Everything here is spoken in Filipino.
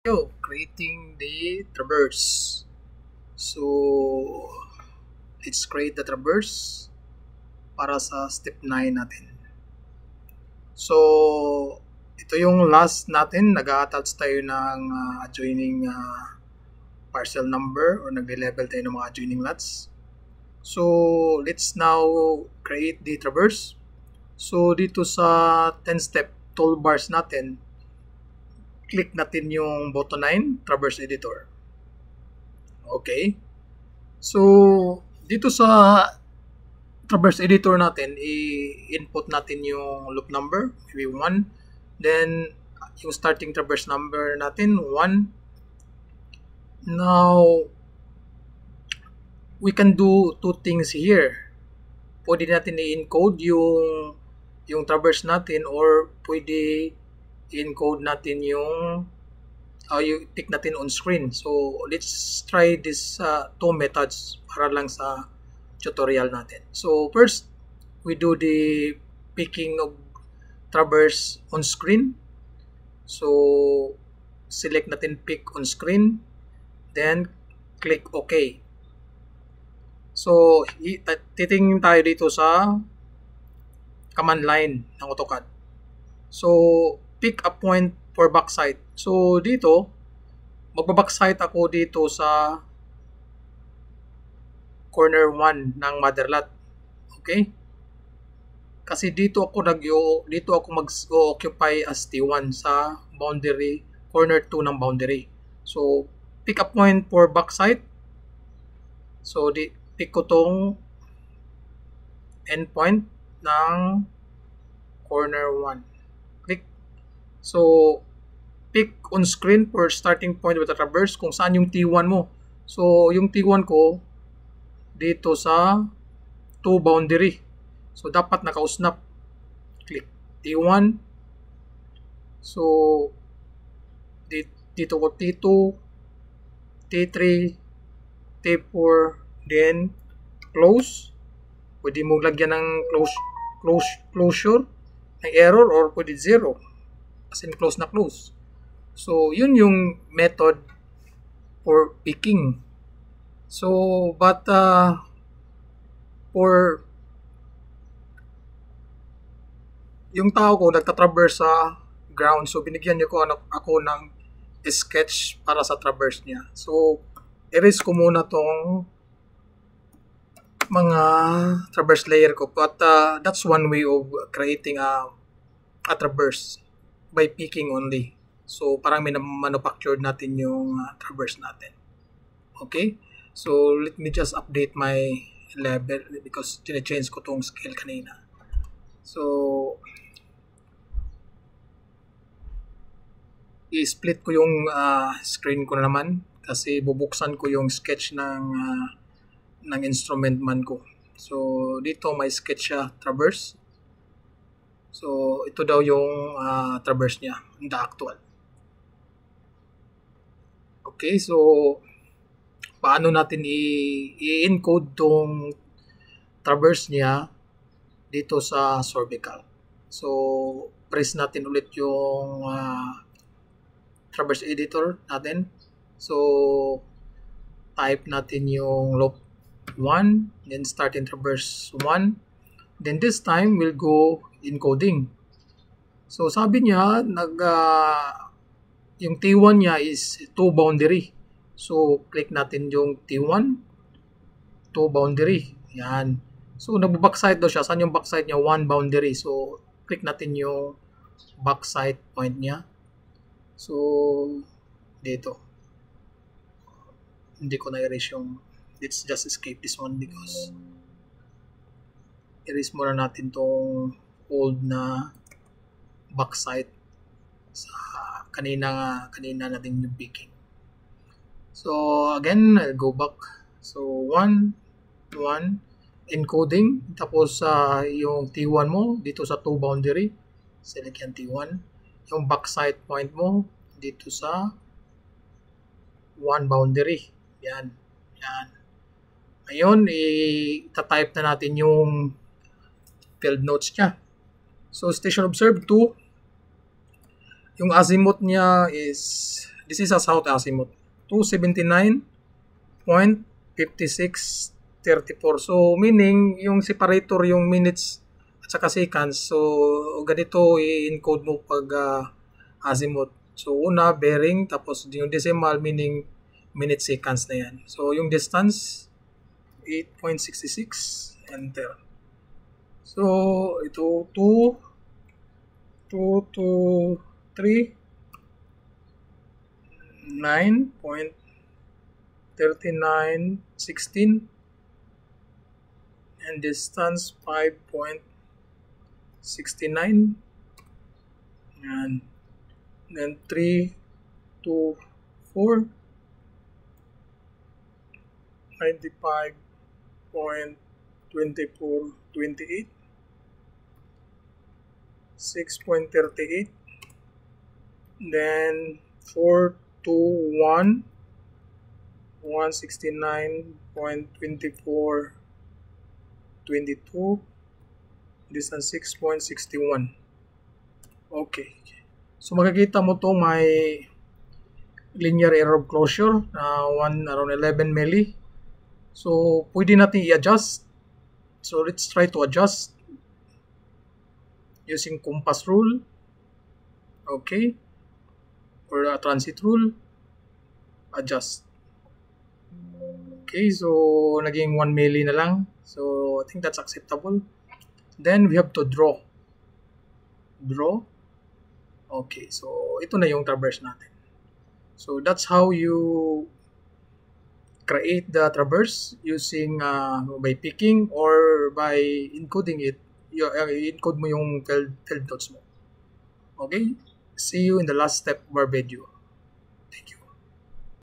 Creating the traverse. So, let's create the traverse para sa step 9 natin. So, ito yung last natin. Nag-a-attach tayo ng adjoining parcel number or nagde-level tayo ng mga adjoining lots. So, let's now create the traverse. So, dito sa 10-step toolbars natin, click natin yung button 9, Traverse Editor. Okay. So, dito sa Traverse Editor natin, i-input natin yung loop number, maybe 1. Then, yung starting traverse number natin, 1. Now, we can do two things here. Pwede natin i-encode yung traverse natin or pwede i-encode natin yung pick natin on screen. So, let's try this two methods para lang sa tutorial natin. So, first, we do the picking of traverse on screen. So, select natin pick on screen. Then, click OK. So, titingin tayo dito sa command line ng AutoCAD. So, pick a point for backside. So, dito, magbabackside ako dito sa corner 1 ng mother lot. Okay? Kasi dito ako mag-occupy as T1 sa boundary, corner 2 ng boundary. So, pick a point for backside. So, pick ko tong endpoint ng corner 1. Click. So, pick on screen for starting point with a traverse kung saan yung T1 mo. So, yung T1 ko dito sa 2 boundary. So, dapat naka-usnap. Click T1. So, dito ko T2, T3, T4, then close. Pwede mo lagyan ng closure ng error or pwede 0. As in close na close. So, yun yung method for picking. So, but for yung tao ko nagtatraverse sa ground, so binigyan niyo ako ng sketch para sa traverse niya. So, erase ko muna tong mga traverse layer ko. But that's one way of creating a traverse by picking only. So, parang manufactured natin yung traverse natin. Okay? So, let me just update my level because change ko tong scale kanina. So, i-split ko yung screen ko na naman kasi bubuksan ko yung sketch ng instrument man ko. So, dito may sketch siya, traverse. So, ito daw yung traverse niya, the actual. Okay, so paano natin i-encode tong traverse niya dito sa Sorbical. So, press natin ulit yung traverse editor natin. So, type natin yung loop 1, then start in traverse 1. Then this time, we'll go encoding. So, sabi niya, yung T1 niya is 2 boundary. So, click natin yung T1, 2 boundary. Yan. So, nagbabackside daw siya. Saan yung backside niya? 1 boundary. So, click natin yung backside point niya. So, dito. Hindi ko na-erase yung, let's just escape this one because erase muna natin tong old na backside sa kanina natin yung picking. So, again, I'll go back. So, 1, encoding. Tapos, yung T1 mo, dito sa 2 boundary. Select yan T1. Yung backside point mo, dito sa 1 boundary. Yan. Ngayon, i-type na natin yung field notes niya. So, station observed 2. Yung azimuth niya is This is a south azimuth. 279.5634. So, meaning, yung separator, yung minutes at saka seconds. So, ganito i-encode mo pag azimuth. So, una, bearing, tapos yung decimal, meaning minutes, seconds na yan. So, yung distance, 8.66, enter. So, ito, 2, 3, 9.3916, and distance 5.69, and then 3, 2, 4, 95.2428, 6.38, then 4, 2, 1, 169.2422, distance 6.61. Okay. So makikita mo to may linear error of closure na around 11 milli. So pwede natin i-adjust. So let's try to adjust using compass rule. Okay. Or a transit rule. Adjust. Okay, so naging 1 milli na lang. So I think that's acceptable. Then we have to draw. Draw. Okay, so ito na yung traverse natin. So that's how you create the traverse using by picking or by encoding it. I-encode mo yung field notes mo. Okay? See you in the last step of our video. Thank you.